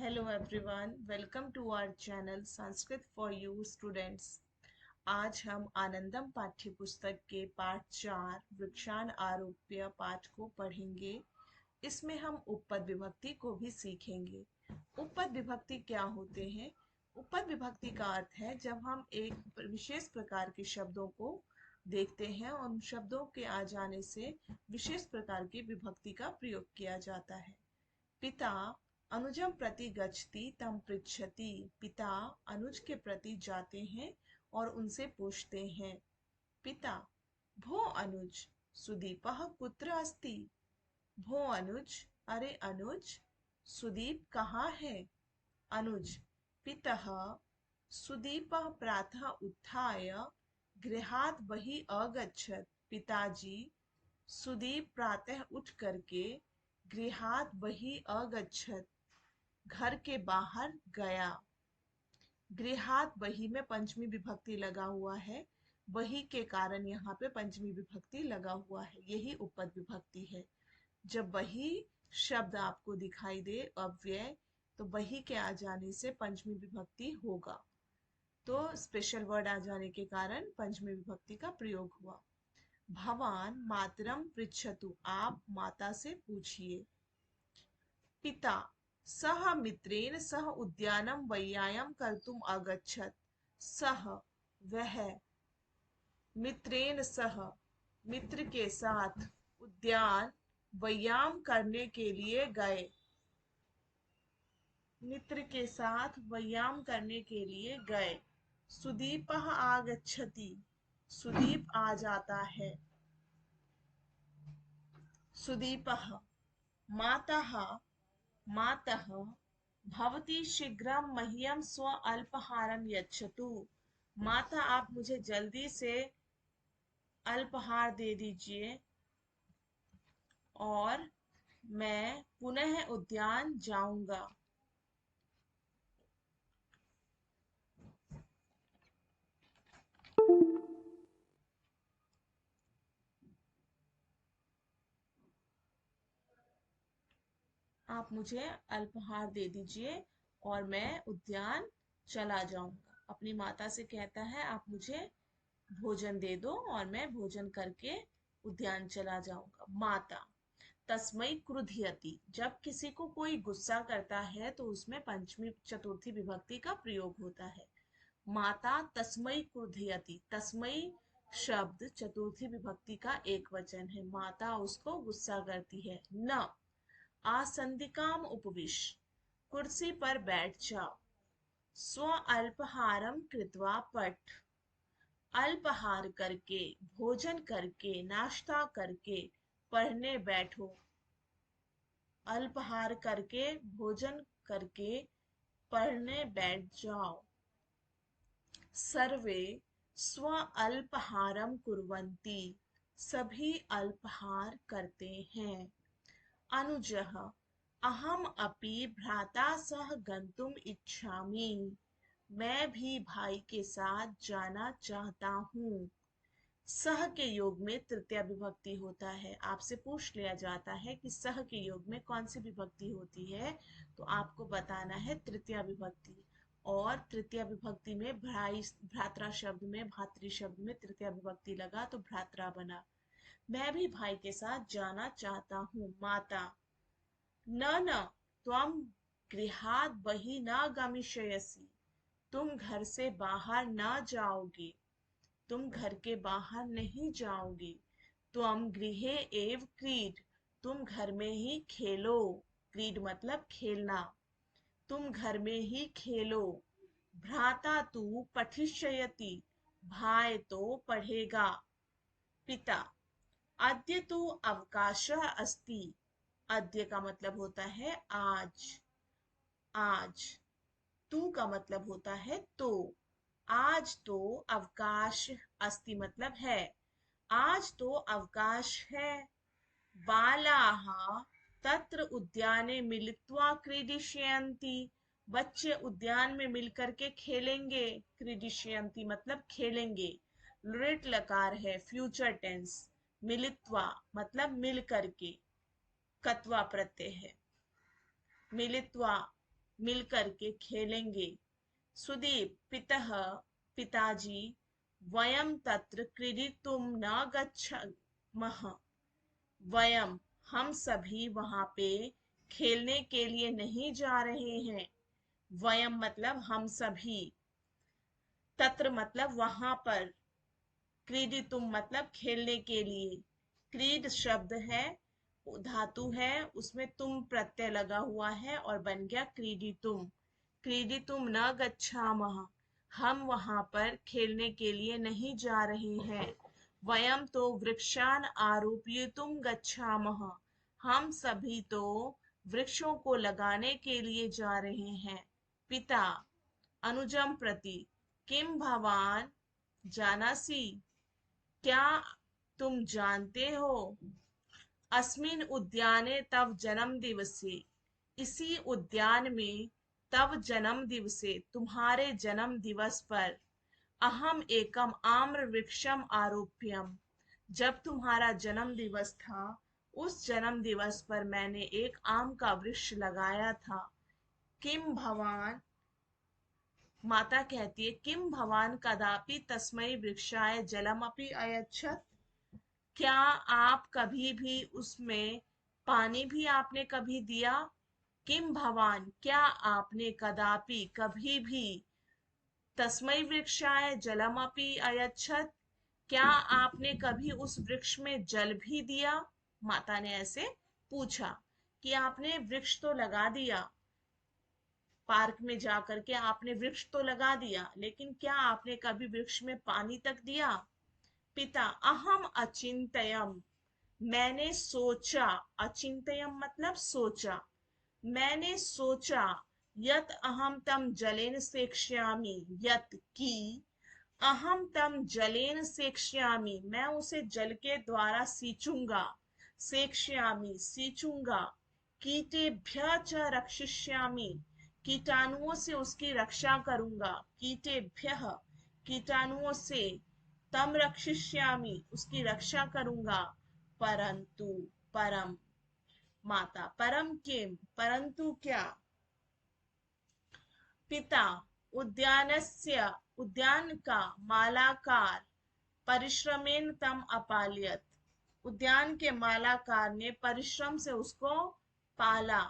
Hello everyone, welcome to our channel Sanskrit for you students. आज हम आनंदम पाठ्य पुस्तक के पाठ 4 वृक्षान आरोप्य पाठ को पढ़ेंगे। इसमें हम उपपद विभक्ति को भी सीखेंगे। उपपद विभक्ति क्या होते हैं? उपपद विभक्ति का अर्थ है जब हम एक विशेष प्रकार के शब्दों को देखते हैं और उन शब्दों के आ जाने से विशेष प्रकार की विभक्ति का प्रयोग किया जाता है। पिता अनुजम प्रति गच्छति तम पृच्छति। पिता अनुज के प्रति जाते हैं और उनसे पूछते हैं। पिता भो अनुज सुदीपः कुत्र अस्ति। भो अनुज, अरे अनुज, सुदीप कहाँ है। अनुज पितः सुदीपः प्रातः उत्थाय गृहात् बहिः अगच्छत्। पिताजी सुदीप प्रातः उठ करके गृहात् बहिः अगच्छत्, घर के बाहर गया। गृहात् बहिः में पंचमी विभक्ति लगा हुआ है। बहिः के कारण यहाँ पे पंचमी विभक्ति लगा हुआ है, यही उपपद विभक्ति है। जब बहिः शब्द आपको दिखाई दे अव्यय, तो बहिः के आ जाने से पंचमी विभक्ति होगा। तो स्पेशल वर्ड आ जाने के कारण पंचमी विभक्ति का प्रयोग हुआ। भवान मातरम पृच्छतु, आप माता से पूछिए। पिता सह मित्रेण सह उद्यानं व्यायामं कर्तुम् अगच्छत्। सह वह, मित्रेण सह मित्र के साथ, उद्यान व्यायाम करने के लिए गए। मित्र के साथ व्यायाम करने के लिए गए। सुदीपः आगच्छति, सुदीप आ जाता है। सुदीपः मातः, मातः भवती शीघ्रं मह्यं स्व अल्पाहारं यच्छतु। माता आप मुझे जल्दी से अल्पाहार दे दीजिए और मैं पुनः उद्यान जाऊंगा। आप मुझे अल्पाहार दे दीजिए और मैं उद्यान चला जाऊंगा। अपनी माता से कहता है आप मुझे भोजन दे दो और मैं भोजन करके उद्यान चला जाऊंगा। माता तस्मै क्रुध्यति, जब किसी को कोई गुस्सा करता है तो उसमें पंचमी चतुर्थी विभक्ति का प्रयोग होता है। माता तस्मै क्रुध्यति, तस्मै शब्द चतुर्थी विभक्ति का एक वचन है। माता उसको गुस्सा करती है। न आसंदिकाम उपविश, कुर्सी पर बैठ जाओ। स्व अल्पहारम कृत्वा पठ, अल्पहार करके, भोजन करके, नाश्ता करके पढ़ने बैठो। अल्पहार करके, भोजन करके पढ़ने बैठ जाओ। सर्वे स्व अल्पहारम कुर्वन्ति, सभी अल्पहार करते हैं। अनुजः अहम अपि भ्राता सह गन्तुम इच्छामि, मैं भी भाई के साथ जाना चाहता हूँ। सह के योग में तृतीया विभक्ति होता है। आपसे पूछ लिया जाता है कि सह के योग में कौन सी विभक्ति होती है, तो आपको बताना है तृतीया विभक्ति। और तृतीया विभक्ति में भ्रात्रा शब्द में, भातृ शब्द में तृतीया विभक्ति लगा तो भ्रात्रा बना। मैं भी भाई के साथ जाना चाहता हूँ। माता न त्वं गृहात् बहिः न गमिष्यसि, तुम घर से बाहर न जाओगे, तुम घर के बाहर नहीं जाओगे। त्वं गृहे एव क्रीड, तुम घर में ही खेलो। क्रीड मतलब खेलना। तुम घर में ही खेलो। भ्राता तु पठिष्यति, भाई तो पढ़ेगा। पिता अद्य तु अवकाशः अस्ति, अद्य का मतलब होता है आज। आज तू का मतलब होता है तो। आज तो अवकाश अस्ति मतलब है, आज तो अवकाश है। बालाः तत्र उद्याने मिलित्वा क्रीडिष्यन्ति, बच्चे उद्यान में मिलकर के खेलेंगे। क्रीडिष्यन्ति मतलब खेलेंगे। लृट लकार है, फ्यूचर टेंस। मिलित्वा मतलब मिल करके, कत्वा प्रत्यय है। मिलित्वा मिल करके खेलेंगे। सुदीप पितः पिताजी वयं तत्र क्रीडितुं न गच्छामः। वयम हम सभी वहां पे खेलने के लिए नहीं जा रहे हैं। वयम मतलब हम सभी, तत्र मतलब वहां पर, क्रीडितुम मतलब खेलने के लिए। क्रीड शब्द है, धातु है, उसमें तुम प्रत्यय लगा हुआ है और बन गया क्रीडितुम। क्रीडितुम न गच्छामः, हम वहां पर खेलने के लिए नहीं जा रहे हैं। वयम तो वृक्षान आरोपयितुम गच्छामः, हम सभी तो वृक्षों को लगाने के लिए जा रहे हैं। पिता अनुजम प्रति किम भवान जानासि, क्या तुम जानते हो, अस्मिन् उद्याने तव जन्म दिवसे, इसी उद्यान में तव जन्म दिवसे तुम्हारे जन्म दिवस पर, अहम एकम आम्र वृक्षम आरोप्यम, जब तुम्हारा जन्म दिवस था उस जन्म दिवस पर मैंने एक आम का वृक्ष लगाया था। किम भवान, माता कहती है किम भवान कदापि तस्मै वृक्षाय जलमपि अयच्छत, क्या आप कभी भी उसमें पानी भी आपने कभी दिया। किम भवान क्या आपने कदापि कभी भी, तस्मै वृक्षाय जलमपि अयच्छत क्या आपने कभी उस वृक्ष में जल भी दिया। माता ने ऐसे पूछा कि आपने वृक्ष तो लगा दिया, पार्क में जाकर के आपने वृक्ष तो लगा दिया, लेकिन क्या आपने कभी वृक्ष में पानी तक दिया। पिता अहम अचिंतयम, मैंने सोचा, अचिंतयम मतलब सोचा, मैंने सोचा, यत अहम तम जलेन सेक्ष्यामि, यत की अहम तम जलेन सेक्ष्यामि, मैं उसे जल के द्वारा सींचूंगा, सेक्ष्यामि सींचूंगा, कीटेभ्य च रक्षिष्यामि, कीटाणुओं से उसकी रक्षा करूंगा, कीटेभ्य कीटाणुओं से, तम रक्षिष्यामि उसकी रक्षा करूंगा, परंतु परम, माता परम किम परंतु क्या, पिता उद्यानस्य उद्यान का मालाकार परिश्रमेन तम अपालियत, उद्यान के मालाकार ने परिश्रम से उसको पाला।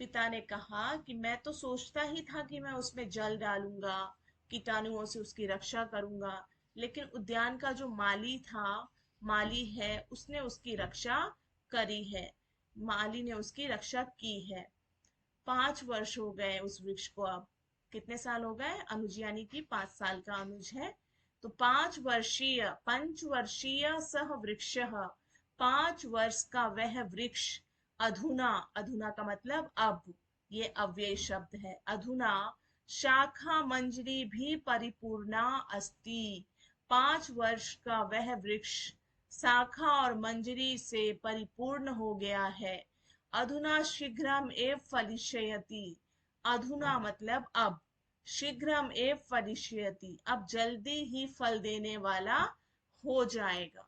पिता ने कहा कि मैं तो सोचता ही था कि मैं उसमें जल डालूंगा, कीटाणुओं से उसकी रक्षा करूंगा, लेकिन उद्यान का जो माली था, माली है, उसने उसकी रक्षा करी है, माली ने उसकी रक्षा की है। 5 वर्ष हो गए उस वृक्ष को, अब कितने साल हो गए, अनुज यानी कि 5 साल का अनुज है, तो 5 वर्षीय पंचवर्षीय सह वृक्ष, 5 वर्ष का वह वृक्ष, अधुना, अधुना का मतलब अब, ये अव्यय शब्द है, अधुना शाखा मंजरी भी परिपूर्णा अस्ति, 5 वर्ष का वह वृक्ष शाखा और मंजरी से परिपूर्ण हो गया है। अधुना शीघ्रम एव फलिष्यति, अधुना मतलब अब, शीघ्रम एव फलिष्यति अब जल्दी ही फल देने वाला हो जाएगा,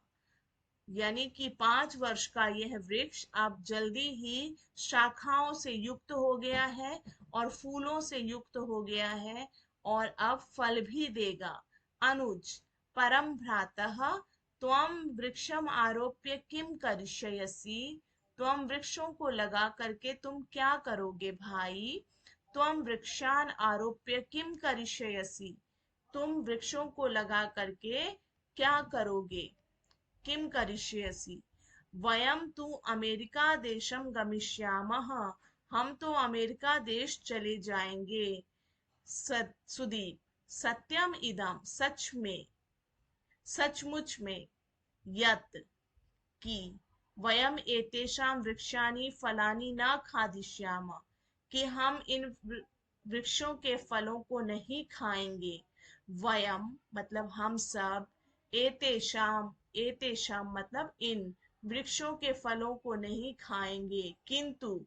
यानी कि 5 वर्ष का यह वृक्ष अब जल्दी ही शाखाओं से युक्त हो गया है और फूलों से युक्त हो गया है और अब फल भी देगा। अनुज परम भ्रातः त्वं वृक्षम आरोप्य किम करिष्यसि, त्वं वृक्षों को लगा करके तुम क्या करोगे भाई। त्वं वृक्षान आरोप्य किम करिष्यसि, तुम वृक्षों को लगा करके क्या करोगे। किम करिष्यसि, वयम तु अमेरिका देशम गमिष्यामः, हम तो अमेरिका देश चले जाएंगे। सुदीप सत्यम इदम सच में, सचमुच में, यत की, वयम एतेषां वृक्षाणि फलानि न खादिष्याम, कि हम इन वृक्षों के फलों को नहीं खाएंगे। वयम मतलब हम सब, एतेषाम, एतेषाम मतलब इन वृक्षों के फलों को नहीं खाएंगे, किंतु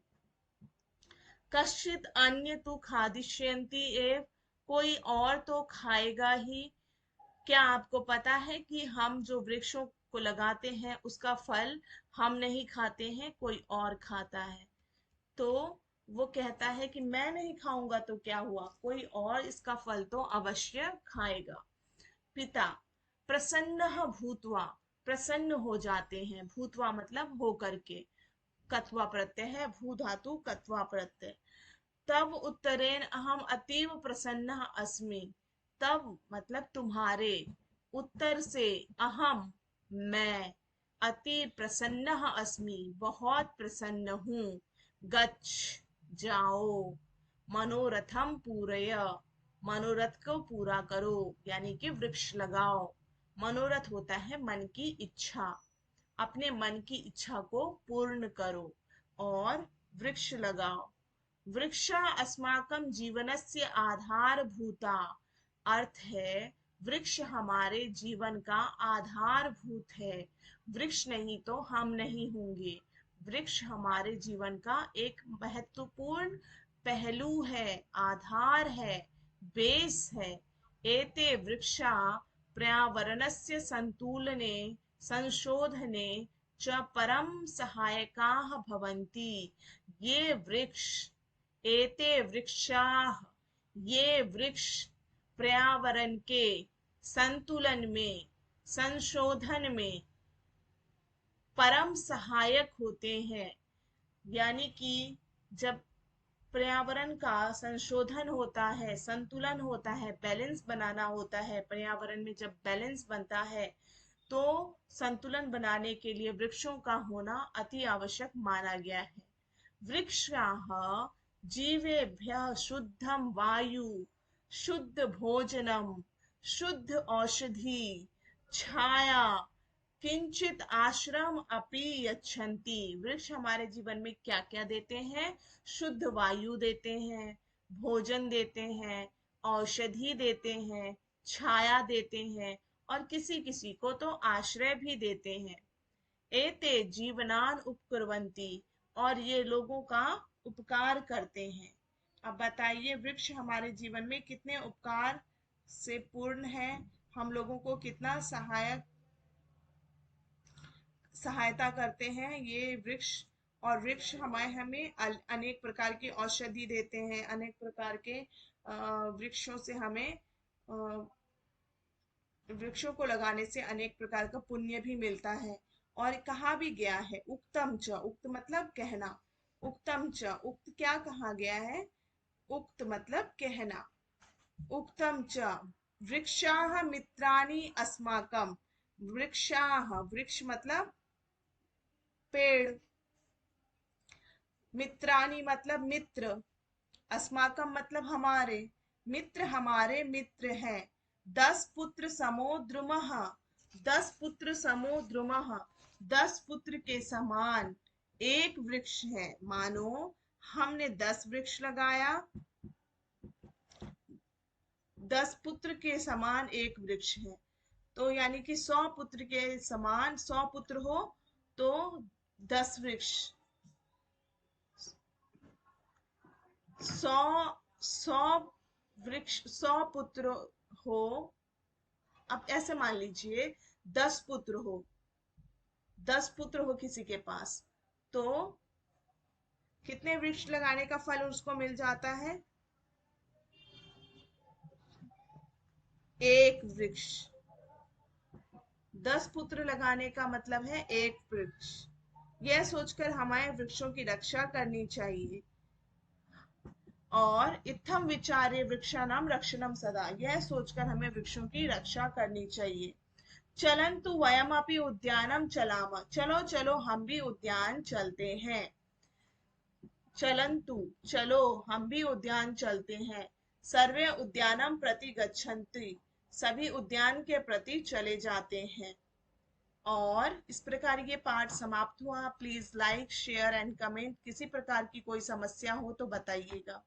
कश्चित अन्य तो खादिष्यन्ति एव, कोई और तो खाएगा ही। क्या आपको पता है कि हम जो वृक्षों को लगाते हैं उसका फल हम नहीं खाते हैं, कोई और खाता है। तो वो कहता है कि मैं नहीं खाऊंगा तो क्या हुआ, कोई और इसका फल तो अवश्य खाएगा। पिता प्रसन्न भूत्वा, प्रसन्न हो जाते हैं, भूतवा मतलब हो करके, कत्वा प्रत्यय है, भू धातु कत्वा प्रत्यय। तब उत्तरेण अहम अतीव प्रसन्न अस्मि, तब मतलब तुम्हारे, उत्तर से, अहम मैं, अति प्रसन्न अस्मि बहुत प्रसन्न हूँ, गच्छ जाओ, मनोरथम पूरय मनोरथ को पूरा करो, यानी कि वृक्ष लगाओ। मनोरथ होता है मन की इच्छा, अपने मन की इच्छा को पूर्ण करो और वृक्ष लगाओ। वृक्षा अस्माकं जीवनस्य आधारभूता, अर्थ है वृक्ष हमारे जीवन का आधारभूत है, वृक्ष नहीं तो हम नहीं होंगे। वृक्ष हमारे जीवन का एक महत्वपूर्ण पहलू है, आधार है, बेस है। एते वृक्षा पर्यावरणस्य संतुलने संशोधने च परम सहायकाः भवन्ति। ये वृक्ष, एते वृक्षाः, ये वृक्ष पर्यावरण के संतुलन में, संशोधन में परम सहायक होते हैं। यानी कि जब पर्यावरण का संशोधन होता है, संतुलन होता है, बैलेंस बनाना होता है, पर्यावरण में जब बैलेंस बनता है तो संतुलन बनाने के लिए वृक्षों का होना अति आवश्यक माना गया है। वृक्षाः जीवेभ्यः शुद्धं वायु, शुद्ध भोजनम, शुद्ध औषधि, छाया, किंचित आश्रम अपि यच्छन्ति। वृक्ष हमारे जीवन में क्या क्या देते हैं? शुद्ध वायु देते हैं, भोजन देते हैं, औषधि देते हैं, छाया देते हैं, और किसी किसी को तो आश्रय भी देते हैं। एते जीवनान उपकुर्वन्ति, और ये लोगों का उपकार करते हैं। अब बताइए वृक्ष हमारे जीवन में कितने उपकार से पूर्ण है, हम लोगों को कितना सहायता करते हैं ये वृक्ष। और वृक्ष हमें हमें अनेक प्रकार की औषधि देते हैं, अनेक प्रकार के वृक्षों से हमें वृक्षों को लगाने से अनेक प्रकार का पुण्य भी मिलता है। और कहा भी गया है उक्तम च, उक्त मतलब कहना, उक्तम च, उक्त क्या कहा गया है? उक्त मतलब कहना। उक्तम च वृक्षाः मित्राणि अस्माकं, वृक्षाः, वृक्ष मतलब पेड़, मित्राणि मतलब मित्र, अस्माकं मतलब हमारे, मित्र हमारे मित्र हैं। 10 पुत्र समो द्रुमः, 10 पुत्र समो द्रुमः, 10 पुत्र के समान एक वृक्ष है। मानो हमने 10 वृक्ष लगाया, 10 पुत्र के समान एक वृक्ष है, तो यानी कि 100 पुत्र के समान, 100 पुत्र हो तो 10 वृक्ष, 100 वृक्ष, 100 पुत्र हो। अब ऐसे मान लीजिए 10 पुत्र हो, 10 पुत्र हो किसी के पास, तो कितने वृक्ष लगाने का फल उसको मिल जाता है? एक वृक्ष। 10 पुत्र लगाने का मतलब है एक वृक्ष। यह सोचकर हमें वृक्षों की रक्षा करनी चाहिए। और इत्थम विचारे वृक्षाणाम रक्षणम सदा, यह सोचकर हमें वृक्षों की रक्षा करनी चाहिए। चलन्तु वयमपि उद्यानम चलाम, चलो चलो हम भी उद्यान चलते हैं। चलन्तु चलो हम भी उद्यान चलते हैं। सर्वे उद्यानम प्रति गच्छन्ति, सभी उद्यान के प्रति चले जाते हैं। और इस प्रकार ये पाठ समाप्त हुआ। Please like share and comment. किसी प्रकार की कोई समस्या हो तो बताइएगा।